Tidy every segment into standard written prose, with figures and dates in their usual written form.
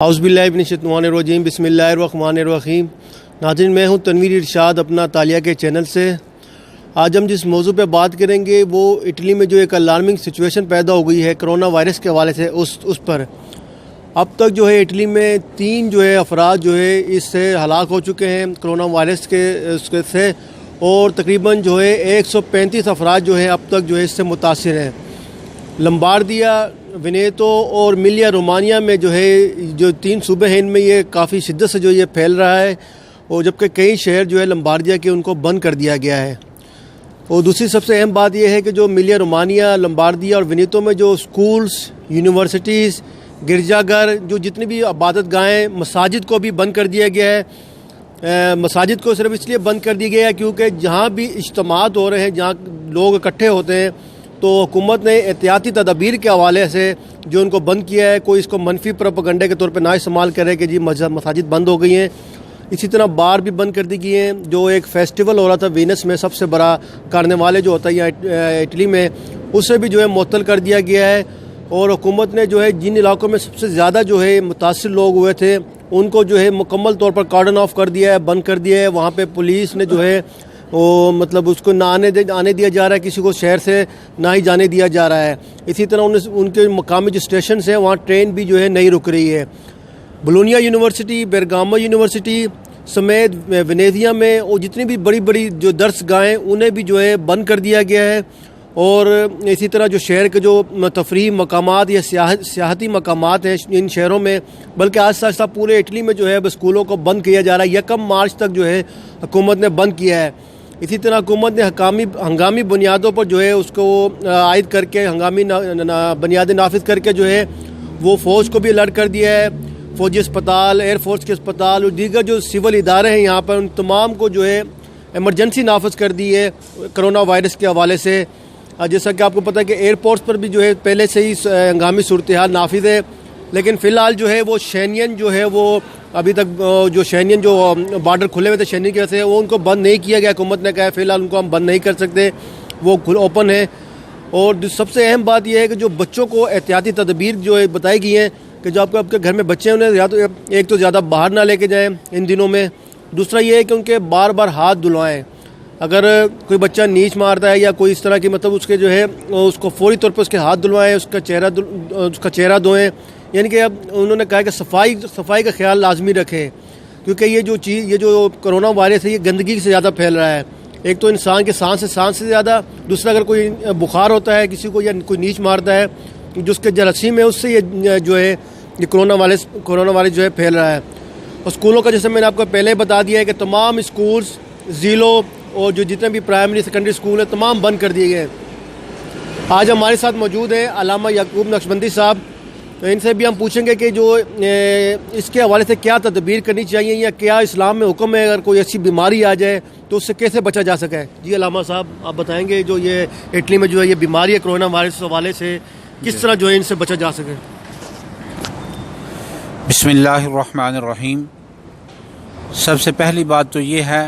اعوذ باللہ من الشیطان الرجیم بسم اللہ الرحمن الرحیم۔ ناظرین، میں ہوں تنویر ارشاد اپنا تالیہ کے چینل سے۔ آج ہم جس موضوع پہ بات کریں گے وہ اٹلی میں جو ایک الارمنگ سچویشن پیدا ہو گئی ہے کرونا وائرس کے حوالے سے اس پر اب تک جو ہے اٹلی میں 3 افراد جو ہے اس سے ہلاک ہو چکے ہیں کرونا وائرس کے سے، اور تقریباً 135 افراد جو ہے اب تک جو ہے اس سے متاثر ہیں۔ لمباردیا، وینیتو اور ایملیہ رومانیا میں جو 3 صوبے ہیں ان میں یہ کافی شدت سے یہ پھیل رہا ہے، اور جبکہ کئی شہر جو ہے لمباردیا کے ان کو بند کر دیا گیا ہے۔ اور دوسری سب سے اہم بات یہ ہے کہ جو ایملیہ رومانیا، لمباردیا اور وینیتو میں جو سکولز، یونیورسٹیز، گرجا گھر، جو جتنی بھی عبادت گاہیں، مساجد کو بھی بند کر دیا گیا ہے۔ مساجد کو صرف اس لیے بند کر دیا گیا ہے کیونکہ جہاں بھی اجتماعات ہو رہے ہیں، جہاں لوگ اکٹھے ہوتے ہیں، تو حکومت نے احتیاطی تدابیر کے حوالے سے جو ان کو بند کیا ہے، کوئی اس کو منفی پروپیگنڈے کے طور پہ نہ استعمال کرے کہ جی مساجد بند ہو گئی ہیں۔ اسی طرح بار بھی بند کر دی گئی ہیں۔ جو ایک فیسٹیول ہو رہا تھا وینس میں، سب سے بڑا کارنیوالے جو ہوتا ہے اٹلی میں، اسے بھی معطل کر دیا گیا ہے۔ اور حکومت نے جن علاقوں میں سب سے زیادہ متاثر لوگ ہوئے تھے ان کو مکمل طور پر کارڈن آف کر دیا ہے، بند کر دیا ہے۔ وہاں پہ پولیس نے اس کو نہ آنے دیا جا رہا ہے، کسی کو شہر سے نہ ہی جانے دیا جا رہا ہے۔ اسی طرح ان کے مقامی جو اسٹیشنز ہیں وہاں ٹرین بھی نہیں رک رہی ہے۔ بولونیا یونیورسٹی، برگامو یونیورسٹی سمیت وینیزیا میں اور جتنی بھی بڑی بڑی جو درس گاہیں انہیں بھی بند کر دیا گیا ہے۔ اور اسی طرح جو شہر کے جو تفریح مقامات یا سیاحتی مقامات ہیں ان شہروں میں، بلکہ آہستہ آہستہ پورے اٹلی میں اب اسکولوں کو بند کیا جا رہا ہے۔ 1 مارچ تک حکومت نے بند کیا ہے۔ اسی طرح حکومت نے ہنگامی بنیادوں پر اس کو عائد کر کے ہنگامی بنیادیں نافذ کر کے وہ فوج کو بھی الرٹ کر دیا ہے۔ فوجی اسپتال، ایئر فورس کے اسپتال اور دیگر جو سول ادارے ہیں یہاں پر، ان تمام کو ایمرجنسی نافذ کر دی ہے کرونا وائرس کے حوالے سے۔ جیسا کہ آپ کو پتہ ہے کہ ایئرپورٹس پر بھی پہلے سے ہی ہنگامی صورتحال نافذ ہے، لیکن فی الحال وہ شینین وہ ابھی تک شینین بارڈر کھلے ہوئے تھے شینین کی وجہ سے، وہ ان کو بند نہیں کیا گیا۔ حکومت نے کہا ہے فی الحال ان کو ہم بند نہیں کر سکتے، وہ اوپن ہے۔ اور سب سے اہم بات یہ ہے کہ جو بچوں کو احتیاطی تدابیر بتائی گئی ہیں کہ جو آپ کے گھر میں بچے ہیں انہیں ایک تو زیادہ باہر نہ لے کے جائیں ان دنوں میں، دوسرا یہ ہے کہ ان کے بار بار ہاتھ دھلوائیں۔ اگر کوئی بچہ نیچ مارتا ہے یا کوئی اس طرح کی اس کے اس کو فوری طور پر اس کے ہاتھ دھلوائیں، اس کا چہرہ دھوئیں۔ یعنی کہ اب انہوں نے کہا کہ صفائی کا خیال لازمی رکھیں، کیونکہ یہ جو کرونا وائرس ہے یہ گندگی سے زیادہ پھیل رہا ہے۔ ایک تو انسان کے سانس سے زیادہ، دوسرا اگر کوئی بخار ہوتا ہے کسی کو یا کوئی نیچ مارتا ہے جو اس کے جراثیم ہے، اس سے یہ کرونا وائرس پھیل رہا ہے۔ اور اسکولوں کا جیسے میں نے آپ کو پہلے بتا دیا ہے کہ تمام اسکولز، ضلعوں اور جتنے بھی پرائمری سیکنڈری اسکول ہیں تمام بند کر دیے گئے ہیں۔ آج ہمارے ساتھ موجود ہیں علامہ یعقوب نقشبندی صاحب، تو ان سے بھی ہم پوچھیں گے کہ اس کے حوالے سے کیا تدابیر کرنی چاہیے یا کیا اسلام میں حکم ہے اگر کوئی ایسی بیماری آ جائے تو اس سے کیسے بچا جا سکے۔ جی علامہ صاحب، آپ بتائیں گے یہ اٹلی میں یہ بیماری ہے کرونا وائرس کے حوالے سے کس طرح ان سے بچا جا سکے۔ بسم اللہ الرحمن الرحیم۔ سب سے پہلی بات تو یہ ہے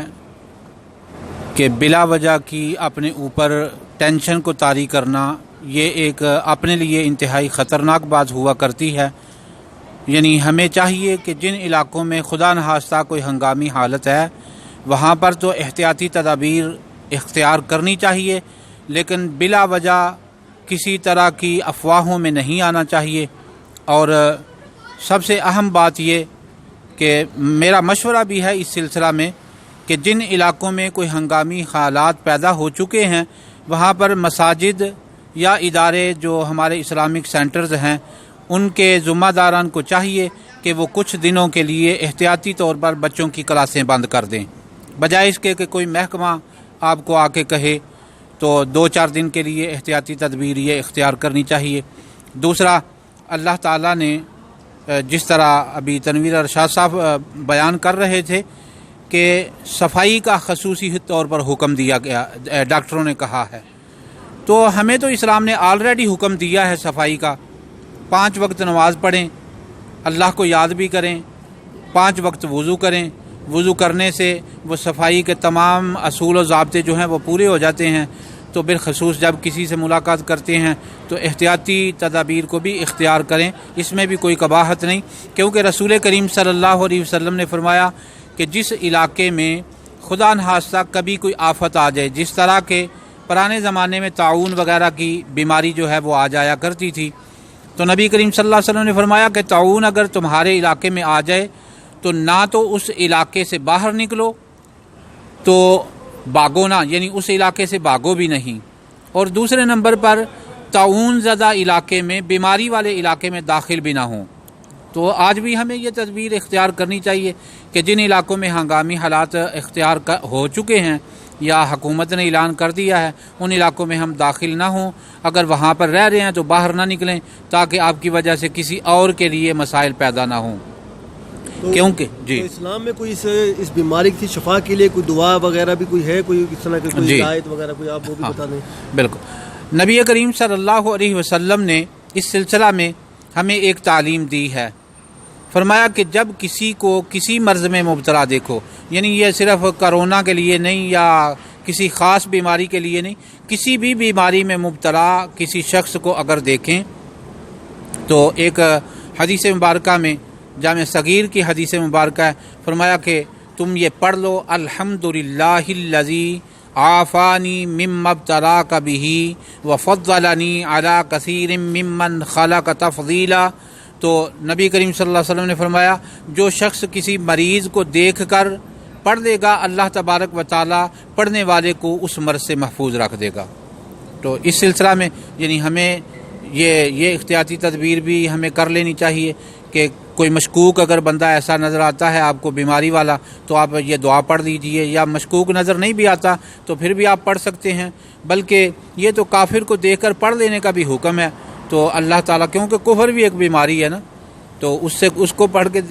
کہ بلا وجہ کی اپنے اوپر ٹینشن کو طاری کرنا یہ ایک اپنے لیے انتہائی خطرناک بات ہوا کرتی ہے۔ یعنی ہمیں چاہیے کہ جن علاقوں میں خدا نخواستہ کوئی ہنگامی حالت ہے وہاں پر تو احتیاطی تدابیر اختیار کرنی چاہیے، لیکن بلا وجہ کسی طرح کی افواہوں میں نہیں آنا چاہیے۔ اور سب سے اہم بات یہ کہ میرا مشورہ بھی ہے اس سلسلہ میں کہ جن علاقوں میں کوئی ہنگامی حالات پیدا ہو چکے ہیں وہاں پر مساجد یا ادارے جو ہمارے اسلامک سینٹرز ہیں ان کے ذمہ داران کو چاہیے کہ وہ کچھ دنوں کے لیے احتیاطی طور پر بچوں کی کلاسیں بند کر دیں، بجائے اس کے کہ کوئی محکمہ آپ کو آ کے کہے، تو 2-4 دن کے لیے احتیاطی تدبیر یہ اختیار کرنی چاہیے۔ دوسرا، اللہ تعالیٰ نے جس طرح ابھی تنویر ارشاد صاحب بیان کر رہے تھے کہ صفائی کا خصوصی طور پر حکم دیا گیا، ڈاکٹروں نے کہا ہے، تو ہمیں تو اسلام نے آلریڈی حکم دیا ہے صفائی کا۔ 5 وقت نماز پڑھیں، اللہ کو یاد بھی کریں، 5 وقت وضو کریں، وضو کرنے سے وہ صفائی کے تمام اصول و ضابطے جو ہیں وہ پورے ہو جاتے ہیں۔ تو بالخصوص جب کسی سے ملاقات کرتے ہیں تو احتیاطی تدابیر کو بھی اختیار کریں، اس میں بھی کوئی قباحت نہیں، کیونکہ رسول کریم صلی اللہ علیہ وسلم نے فرمایا کہ جس علاقے میں خدا نخواستہ کبھی کوئی آفت آ جائے، جس طرح کے پرانے زمانے میں طاعون وغیرہ کی بیماری جو ہے وہ آ جایا کرتی تھی، تو نبی کریم صلی اللہ علیہ وسلم نے فرمایا کہ طاعون اگر تمہارے علاقے میں آ جائے تو نہ تو اس علاقے سے باہر نکلو، تو بھاگو نہ، یعنی اس علاقے سے بھاگو بھی نہیں، اور دوسرے نمبر پر طاعون زدہ علاقے میں، بیماری والے علاقے میں داخل بھی نہ ہوں۔ تو آج بھی ہمیں یہ تدبیر اختیار کرنی چاہیے کہ جن علاقوں میں ہنگامی حالات اختیار ہو چکے ہیں یا حکومت نے اعلان کر دیا ہے، ان علاقوں میں ہم داخل نہ ہوں، اگر وہاں پر رہ رہے ہیں تو باہر نہ نکلیں تاکہ آپ کی وجہ سے کسی اور کے لیے مسائل پیدا نہ ہوں۔ کیونکہ تو اسلام میں کوئی اس بیماری کی شفا کے لیے کوئی دعا وغیرہ بھی کوئی ہے، کوئی اس طرح کی کوئی ہدایت وغیرہ کوئی آپ وہ بھی بتا دیں؟ بالکل، نبی کریم صلی اللہ علیہ وسلم نے اس سلسلہ میں ہمیں ایک تعلیم دی ہے، فرمایا کہ جب کسی کو کسی مرض میں مبتلا دیکھو، یعنی یہ صرف کرونا کے لیے نہیں یا کسی خاص بیماری کے لیے نہیں، کسی بھی بیماری میں مبتلا کسی شخص کو اگر دیکھیں تو ایک حدیث مبارکہ میں، جامع صغیر کی حدیث مبارکہ ہے، فرمایا کہ تم یہ پڑھ لو، الحمدللہ الذی عافانی مما ابتلاک بہ وفضلنی علی کثیر ممن خلق تفضیلا۔ تو نبی کریم صلی اللہ علیہ وسلم نے فرمایا جو شخص کسی مریض کو دیکھ کر پڑھ دے گا، اللہ تبارک و تعالی پڑھنے والے کو اس مرض سے محفوظ رکھ دے گا۔ تو اس سلسلہ میں یعنی ہمیں یہ احتیاطی تدبیر بھی ہمیں کر لینی چاہیے کہ کوئی مشکوک اگر بندہ ایسا نظر آتا ہے آپ کو بیماری والا، تو آپ یہ دعا پڑھ لیجئے، یا مشکوک نظر نہیں بھی آتا تو پھر بھی آپ پڑھ سکتے ہیں، بلکہ یہ تو کافر کو دیکھ کر پڑھ لینے کا بھی حکم ہے۔ تو اللہ تعالیٰ، کیونکہ کفر بھی ایک بیماری ہے نا، تو اس کو پڑھ کے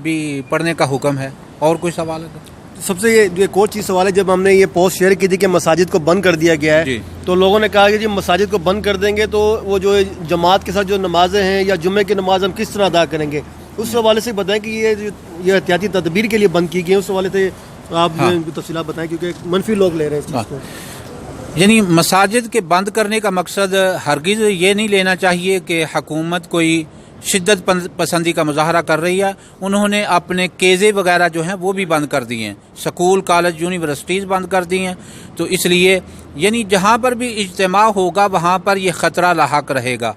بھی پڑھنے کا حکم ہے۔ اور کوئی سوال ہے؟ سب سے یہ ایک اور چیز سوال ہے، جب ہم نے یہ پوسٹ شیئر کی تھی کہ مساجد کو بند کر دیا گیا ہے، تو لوگوں نے کہا کہ جی مساجد کو بند کر دیں گے تو وہ جو جماعت کے ساتھ جو نمازیں ہیں یا جمعے کی نماز ہم کس طرح ادا کریں گے، اس حوالے سے بتائیں کہ یہ احتیاطی تدبیر کے لیے بند کی گئی ہے، اس حوالے سے آپ تفصیلات بتائیں، کیونکہ منفی لوگ لے رہے ہیں اس چیز کو۔ یعنی مساجد کے بند کرنے کا مقصد ہرگز یہ نہیں لینا چاہیے کہ حکومت کوئی شدت پسندی کا مظاہرہ کر رہی ہے، انہوں نے اپنے کیزے وغیرہ جو ہیں وہ بھی بند کر دیے ہیں، سکول، کالج، یونیورسٹیز بند کر دی ہیں، تو اس لیے یعنی جہاں پر بھی اجتماع ہوگا وہاں پر یہ خطرہ لاحق رہے گا،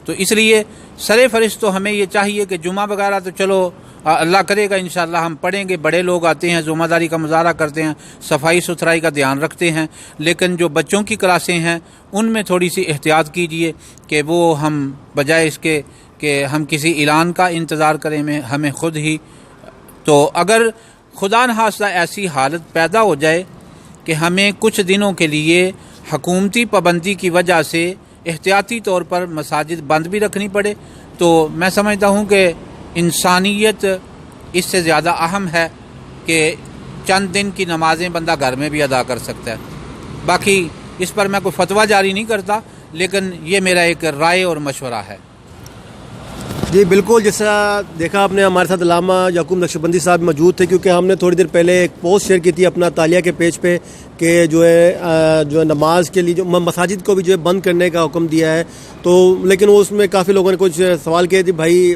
تو اس لیے سر فرست تو ہمیں یہ چاہیے کہ جمعہ وغیرہ تو چلو اللہ کرے گا انشاءاللہ ہم پڑھیں گے، بڑے لوگ آتے ہیں، ذمہ داری کا مظاہرہ کرتے ہیں، صفائی ستھرائی کا دھیان رکھتے ہیں، لیکن جو بچوں کی کلاسیں ہیں ان میں تھوڑی سی احتیاط کیجئے کہ وہ ہم بجائے اس کے کہ ہم کسی اعلان کا انتظار کریں ہمیں خود ہی، تو اگر خدا نخواستہ ایسی حالت پیدا ہو جائے کہ ہمیں کچھ دنوں کے لیے حکومتی پابندی کی وجہ سے احتیاطی طور پر مساجد بند بھی رکھنی پڑے، تو میں سمجھتا ہوں کہ انسانیت اس سے زیادہ اہم ہے کہ چند دن کی نمازیں بندہ گھر میں بھی ادا کر سکتا ہے۔ باقی اس پر میں کوئی فتویٰ جاری نہیں کرتا، لیکن یہ میرا ایک رائے اور مشورہ ہے۔ جی بالکل، جیسا دیکھا آپ نے ہمارے ساتھ علامہ یعقوب نقشبندی صاحب موجود تھے، کیونکہ ہم نے تھوڑی دیر پہلے ایک پوسٹ شیئر کی تھی اپنا تالیہ کے پیج پہ کہ جو ہے نماز کے لیے جو مساجد کو بھی جو ہے بند کرنے کا حکم دیا ہے، تو لیکن اس میں کافی لوگوں نے کچھ سوال کیے تھے بھائی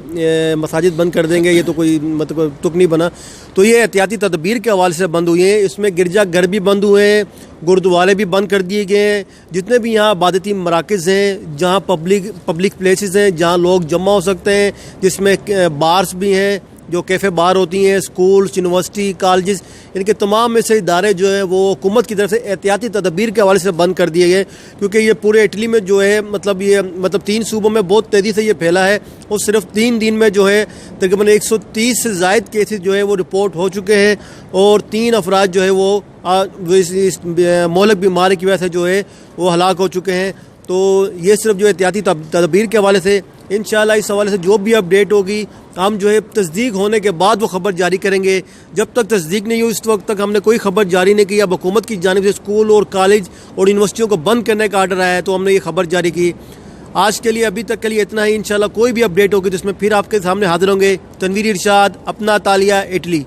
مساجد بند کر دیں گے، یہ تو کوئی مطلب تک نہیں بنا، تو یہ احتیاطی تدبیر کے حوالے سے بند ہوئی ہیں، اس میں گرجا گھر بھی بند ہوئے ہیں، گردوارے بھی بند کر دیے گئے ہیں، جتنے بھی یہاں عبادتی مراکز ہیں، جہاں پبلک پلیسز ہیں جہاں لوگ جمع ہو سکتے ہیں، جس میں بارس بھی ہیں، جو کیفے بار ہوتی ہیں، سکولز، یونیورسٹی، کالجز، ان کے تمام میں سے ادارے جو ہیں وہ حکومت کی طرف سے احتیاطی تدابیر کے حوالے سے بند کر دیے گئے، کیونکہ یہ پورے اٹلی میں جو ہے مطلب 3 صوبوں میں بہت تیزی سے یہ پھیلا ہے، اور صرف 3 دن میں جو ہے تقریباً 130 سے زائد کیسز جو ہے وہ رپورٹ ہو چکے ہیں، اور 3 افراد جو ہے وہ اس مہلک بیماری کی وجہ سے جو ہے وہ ہلاک ہو چکے ہیں۔ تو یہ صرف جو احتیاطی تدابیر کے حوالے سے، انشاءاللہ اس حوالے سے جو بھی اپڈیٹ ہوگی ہم جو ہے تصدیق ہونے کے بعد وہ خبر جاری کریں گے، جب تک تصدیق نہیں ہوئی اس وقت تک ہم نے کوئی خبر جاری نہیں کی۔ اب حکومت کی جانب سے اسکول اور کالج اور یونیورسٹیوں کو بند کرنے کا آرڈر آیا ہے تو ہم نے یہ خبر جاری کی۔ آج کے لیے ابھی تک کے لیے اتنا ہی، انشاءاللہ کوئی بھی اپڈیٹ ہوگی تو اس میں پھر آپ کے سامنے حاضر ہوں گے۔ تنویر ارشاد، اپنا تالیہ، اٹلی۔